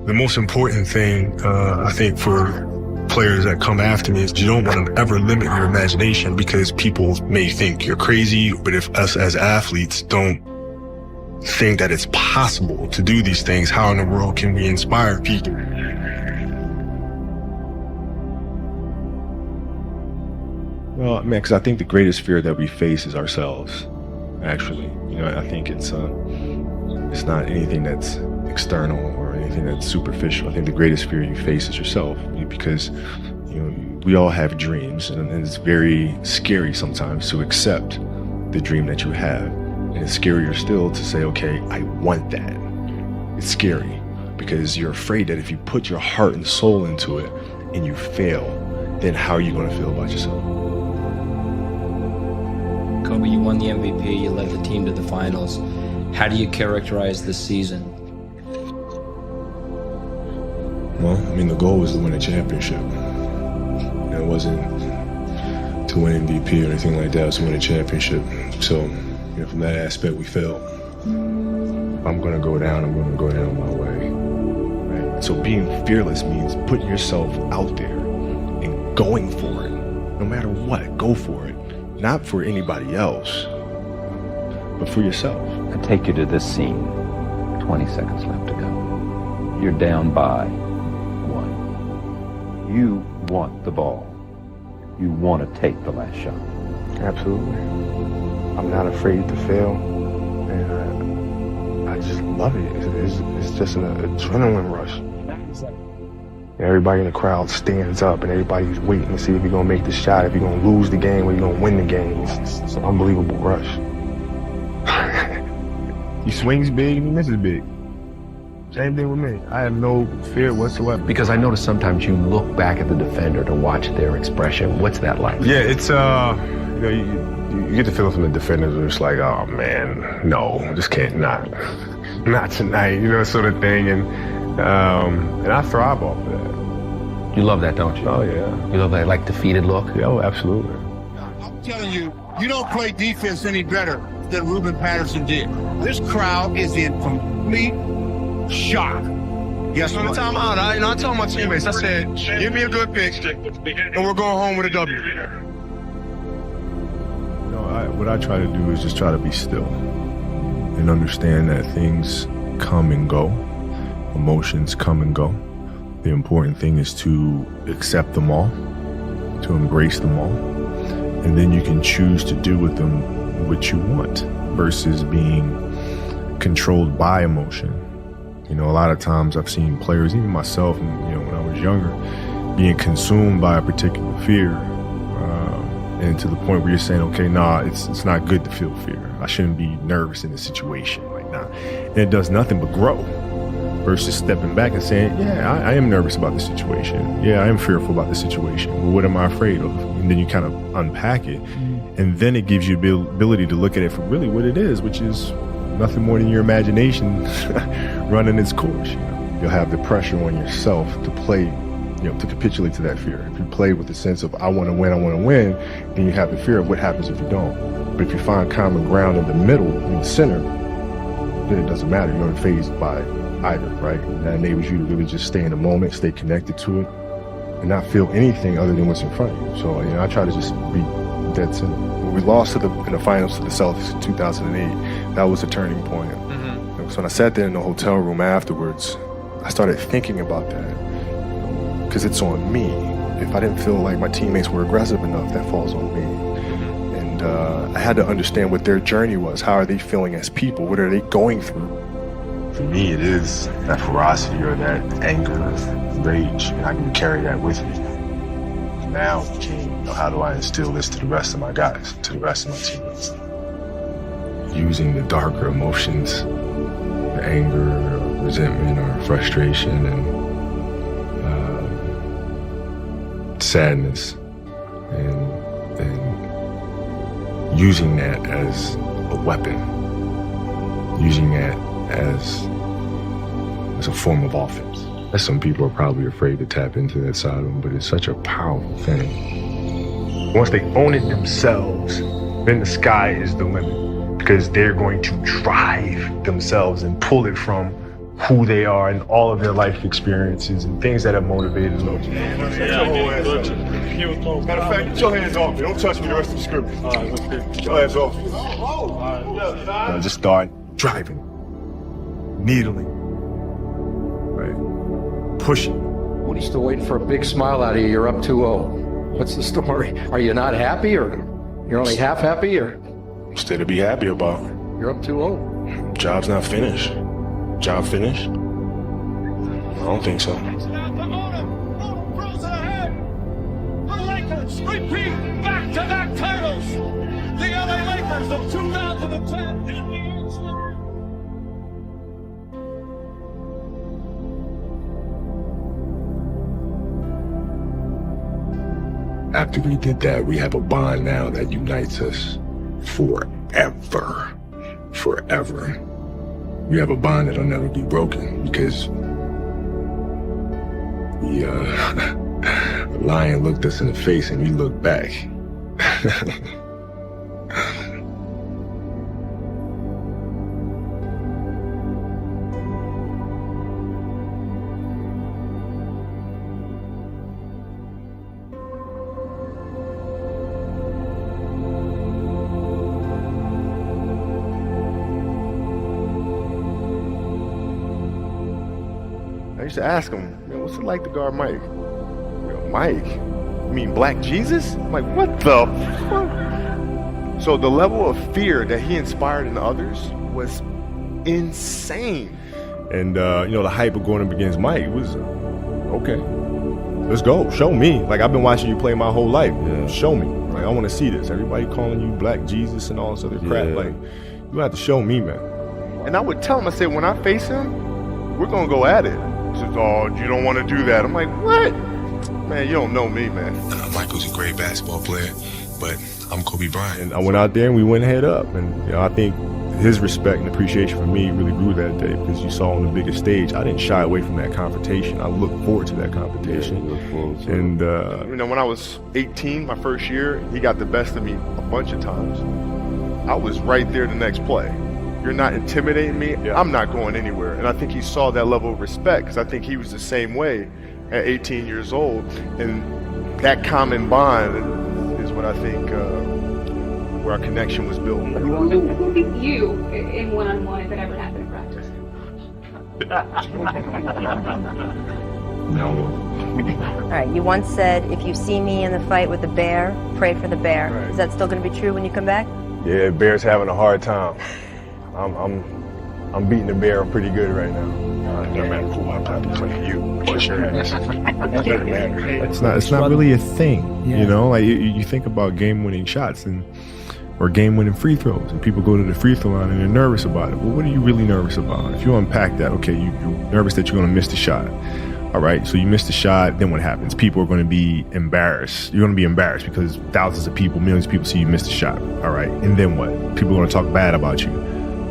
The most important thing, I think, for players that come after me is you don't want to ever limit your imagination, because people may think you're crazy. But if us as athletes don't think that it's possible to do these things, how in the world can we inspire people? Well, man, because I think the greatest fear that we face is ourselves, actually. I think it's not anything that's external or anything that's superficial. I think the greatest fear you face is yourself, because we all have dreams, and it's very scary sometimes to accept the dream that you have, and it's scarier still to say, okay, I want that. It's scary because you're afraid that if you put your heart and soul into it and you fail, then how are you going to feel about yourself? Kobe, you won the MVP, you led the team to the finals. How do you characterize this season? Well, the goal was to win a championship. It wasn't to win MVP or anything like that. It was to win a championship. So, from that aspect, we failed. If I'm going to go down, I'm going to go down my way. Right? So being fearless means putting yourself out there and going for it. No matter what, go for it. Not for anybody else, but for yourself. I take you to this scene. 20 seconds left to go. You're down by 1. You want the ball. You want to take the last shot. Absolutely. I'm not afraid to fail, and I just love it. It's just an adrenaline rush. Everybody in the crowd stands up, and everybody's waiting to see if you're going to make the shot, if you're going to lose the game, or you're going to win the game. It's an unbelievable rush. He swings big and he misses big. Same thing with me. I have no fear whatsoever. Because I notice sometimes you look back at the defender to watch their expression. What's that like? Yeah, it's, you get the feeling from the defenders where it's like, oh man, no, just can't, not tonight, sort of thing. And I thrive off of that. You love that, don't you? Oh, yeah. You love that, like, defeated look? Yeah, oh, absolutely. I'm telling you, you don't play defense any better than Ruben Patterson did. This crowd is in complete shock. Yes, on the timeout, I told my teammates, I said, give me a good pick, and we're going home with a W. What I try to do is just try to be still and understand that things come and go. Emotions come and go. The important thing is to accept them all, to embrace them all, and then you can choose to do with them what you want versus being controlled by emotion. A lot of times I've seen players, even myself, when I was younger, being consumed by a particular fear, and to the point where you're saying, okay, it's not good to feel fear. I shouldn't be nervous in this situation. And it does nothing but grow. Versus stepping back and saying, yeah, I am nervous about the situation. Yeah, I am fearful about the situation. But what am I afraid of? And then you kind of unpack it. And then it gives you the ability to look at it for really what it is, which is nothing more than your imagination running its course. You'll have the pressure on yourself to play, to capitulate to that fear. If you play with the sense of, I want to win, then you have the fear of what happens if you don't. But if you find common ground in the middle, in the center, then it doesn't matter. You're not fazed by either, right? And that enables you to really just stay in the moment, stay connected to it, and not feel anything other than what's in front of you. So, I try to just be dead center. When we lost in the finals to the Celtics in 2008, that was a turning point. So when I sat there in the hotel room afterwards, I started thinking about that, because it's on me. If I didn't feel like my teammates were aggressive enough, that falls on me. And I had to understand what their journey was. How are they feeling as people? What are they going through? For me, it is that ferocity or that anger, rage, and I can carry that with me. Now, how do I instill this to the rest of my guys, to the rest of my teammates? Using the darker emotions, the anger, or resentment, or frustration, and sadness, and using that as a weapon, using that as a form of offense. Some people are probably afraid to tap into that side of them, but it's such a powerful thing. Once they own it themselves, then the sky is the limit, because they're going to drive themselves and pull it from who they are and all of their life experiences and things that have motivated them. Matter of fact, get your hands off me. Don't touch me the rest of the scrimmage. Get your hands off me. I just start driving, needling, right, pushing. What are you still waiting for a big smile out of you? You're up 2-0. What's the story? Are you not happy, or you're only half happy, or Still to be happy about. you're up 2-0? Job's not finished. Job finished? I don't think so. Repeat back-to-back titles. The LA Lakers of 2010. After we did that, we have a bond now that unites us forever. Forever. We have a bond that'll never be broken because the lion looked us in the face and we looked back. I used to ask him, what's it like to guard Mike? Mike? You mean Black Jesus? I'm like, what the fuck? So the level of fear that he inspired in others was insane. And, the hype of going up against Mike was, okay, let's go. Show me. Like, I've been watching you play my whole life. Show me. Like, I want to see this. Everybody calling you Black Jesus and all this other crap. Like, you have to show me, man. And I would tell him, I said, when I face him, we're going to go at it. He says, oh, you don't want to do that. I'm like, what? Man, you don't know me, man. Michael's a great basketball player, but I'm Kobe Bryant. And I went out there and we went head up. And I think his respect and appreciation for me really grew that day because you saw on the biggest stage, I didn't shy away from that confrontation. I looked forward to that confrontation. And, when I was 18, my first year, he got the best of me a bunch of times. I was right there the next play. You're not intimidating me. I'm not going anywhere. And I think he saw that level of respect because I think he was the same way at 18 years old. And that common bond is what I think where our connection was built. Who beat you in one-on-one if it ever happened in practice? No. All right, you once said, if you see me in the fight with the bear, pray for the bear. Right. Is that still going to be true when you come back? Yeah, Bear's having a hard time. I'm beating the Bear pretty good right now. No matter who I'm probably playing you, but your ass. It's not really a thing, Like you think about game-winning shots or game-winning free throws, and people go to the free throw line and they're nervous about it. Well, what are you really nervous about? If you unpack that, okay, you're nervous that you're going to miss the shot. All right, so you miss the shot, then what happens? People are going to be embarrassed. You're going to be embarrassed because thousands of people, millions of people see you miss the shot. All right, and then what? People are going to talk bad about you.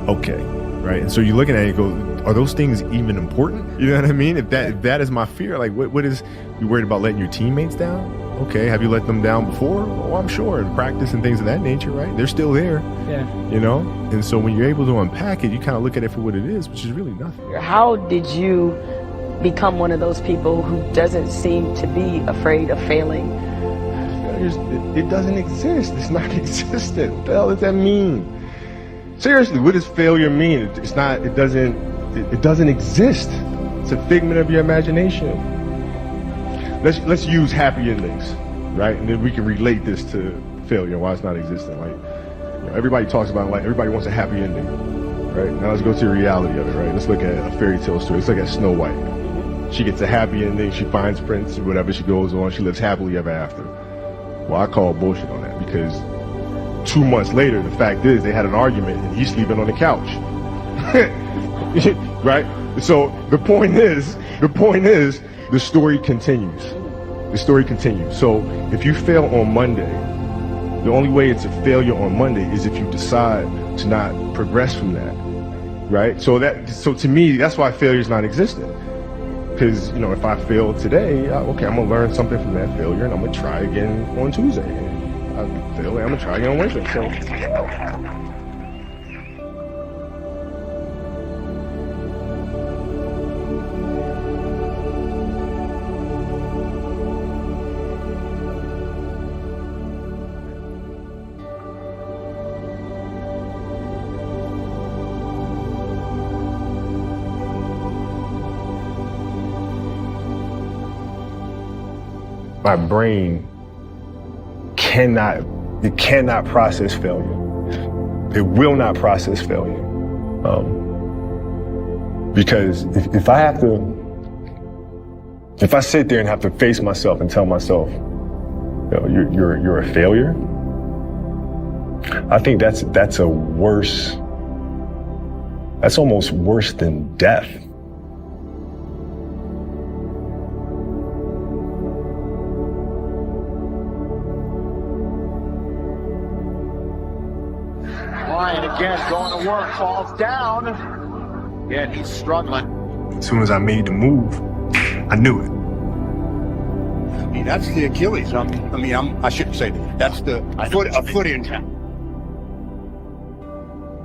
Okay, right? And so you're looking at it and you go, are those things even important? You know what I mean? If that is my fear, like what is, you worried about letting your teammates down? Okay, have you let them down before? Oh, I'm sure, in practice and things of that nature, right? They're still there, And so when you're able to unpack it, you kind of look at it for what it is, which is really nothing. How did you become one of those people who doesn't seem to be afraid of failing? It doesn't exist. It's not existent. What the hell does that mean? Seriously, what does failure mean? It doesn't exist. It's a figment of your imagination. Let's use happy endings, right? And then we can relate this to failure, why it's not existent. Like, everybody talks about, like, everybody wants a happy ending, right? Now let's go to the reality of it, right? Let's look at a fairy tale story. Let's look at Snow White. She gets a happy ending. She finds Prince, whatever, she goes on. She lives happily ever after. Well, I call bullshit on that because 2 months later, the fact is they had an argument and he's sleeping on the couch. Right? So the point is, the story continues. The story continues. So if you fail on Monday, the only way it's a failure on Monday is if you decide to not progress from that. Right? So to me, that's why failure is not existent. Because, if I fail today, okay, I'm going to learn something from that failure and I'm going to try again on Tuesday. And I fail, I'm going to try again on Wednesday. So my brain cannot process failure. It will not process failure. Because if I sit there and have to face myself and tell myself, you're a failure, I think that's almost worse than death. Bryant again going to work, falls down. Again, he's struggling. As soon as I made the move, I knew it. I mean, that's the Achilles. I shouldn't say that. That's a foot injury. I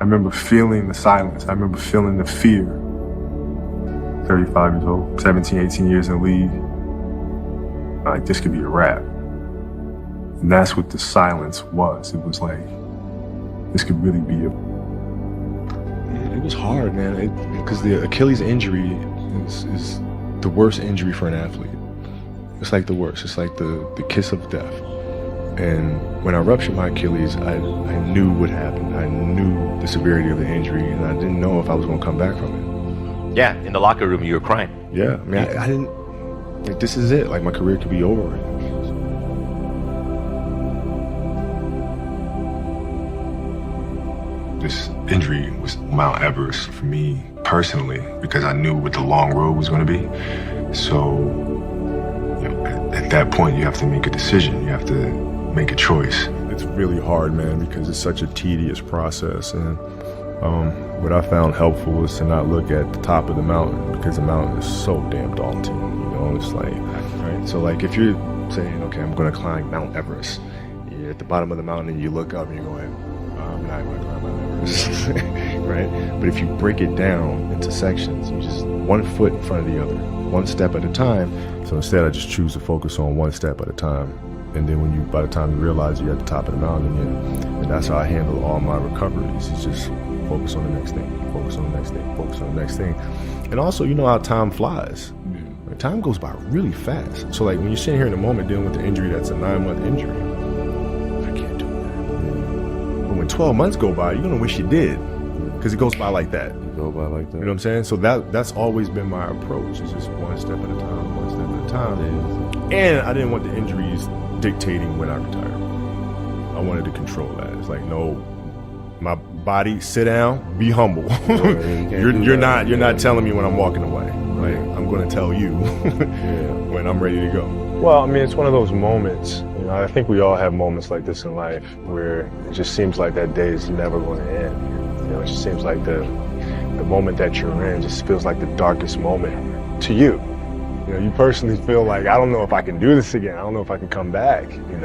remember feeling the silence. I remember feeling the fear. 35 years old, 17, 18 years in the league. Like, this could be a wrap. And that's what the silence was. It was like, this could really be It was hard, man, because the Achilles injury is the worst injury for an athlete. It's like the worst. It's like the kiss of death. And when I ruptured my Achilles, I knew what happened. I knew the severity of the injury, and I didn't know if I was going to come back from it. Yeah, in the locker room, you were crying. Yeah, I mean, I didn't, like, this is it. Like, my career could be over right now. This injury was Mount Everest for me personally, because I knew what the long road was going to be. So, at that point, you have to make a decision. You have to make a choice. It's really hard, man, because it's such a tedious process. And what I found helpful is to not look at the top of the mountain, because the mountain is so damn daunting. It's like, right? So, like, if you're saying, okay, I'm going to climb Mount Everest, you're at the bottom of the mountain and you look up and you're going, I'm not going to climb Mount Everest, right? But if you break it down into sections, you just one foot in front of the other, one step at a time. So instead, I just choose to focus on one step at a time. And then by the time you realize you're at the top of the mountain again, and that's how I handle all my recoveries. It's just focus on the next thing, focus on the next thing, focus on the next thing. And also, you know how time flies. Like, time goes by really fast. So, like, when you're sitting here in the moment dealing with the injury that's a 9-month injury, I can't do that. But when 12 months go by, you're going to wish you did, because it goes by like that. You know what I'm saying? So that's always been my approach. It's just one step at a time, one step at a time. And I didn't want the injuries dictating when I retired. I wanted to control that. It's like, no, my body, sit down, be humble. You're not telling me when I'm walking away. Like, I'm going to tell you when I'm ready to go. Well, I mean, it's one of those moments. I think we all have moments like this in life where it just seems like that day is never going to end. It just seems like the moment that you're in just feels like the darkest moment to you. You personally feel like, I don't know if I can do this again. I don't know if I can come back, and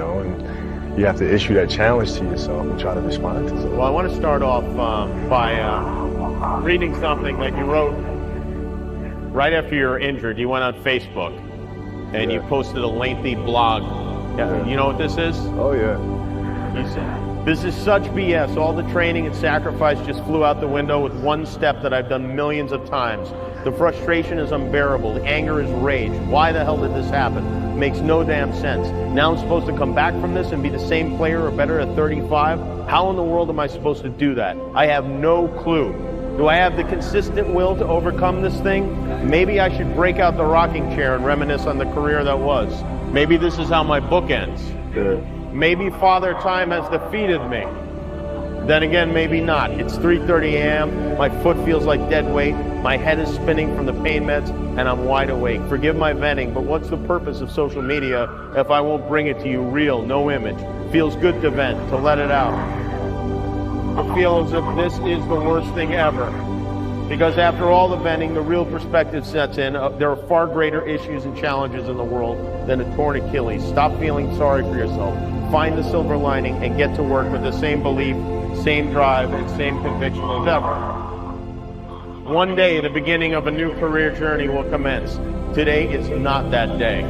you have to issue that challenge to yourself and try to respond to it. Well, I want to start off by reading something that you wrote right after you were injured. You went on Facebook and you posted a lengthy blog. You know what this is? Oh, yeah. You said, "This is such BS. All the training and sacrifice just flew out the window with one step that I've done millions of times. The frustration is unbearable. The anger is rage. Why the hell did this happen? Makes no damn sense. Now I'm supposed to come back from this and be the same player or better at 35? How in the world am I supposed to do that? I have no clue. Do I have the consistent will to overcome this thing? Maybe I should break out the rocking chair and reminisce on the career that was. Maybe this is how my book ends. Maybe Father Time has defeated me. Then again, maybe not. It's 3:30 a.m. My foot feels like dead weight. My head is spinning from the pain meds, and I'm wide awake. Forgive my venting, but what's the purpose of social media if I won't bring it to you real, no image? Feels good to vent, to let it out. I feel as if this is the worst thing ever. Because after all the venting, the real perspective sets in. There are far greater issues and challenges in the world than a torn Achilles. Stop feeling sorry for yourself. Find the silver lining and get to work with the same belief, same drive, and same conviction as ever. One day, the beginning of a new career journey will commence. Today is not that day.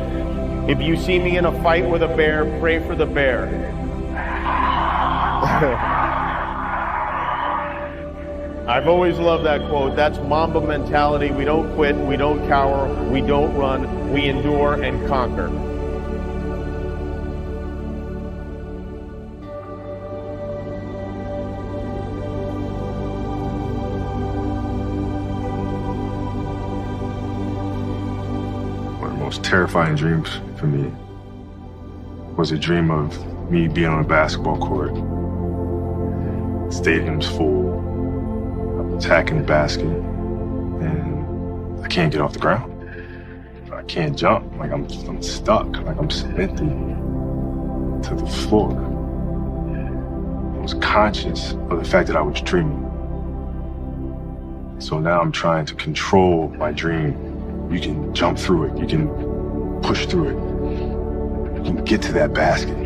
If you see me in a fight with a bear, pray for the bear. I've always loved that quote. That's Mamba mentality. We don't quit, we don't cower, we don't run, we endure and conquer. One of the most terrifying dreams for me was a dream of me being on a basketball court. Stadium's full. I'm attacking the basket, and I can't get off the ground. I can't jump. Like I'm stuck. Like I'm cemented to the floor. I was conscious of the fact that I was dreaming. So now I'm trying to control my dream. You can jump through it. You can push through it. You can get to that basket.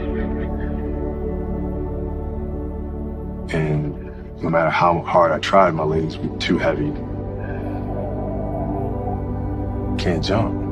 And no matter how hard I tried, my legs were too heavy. Can't jump.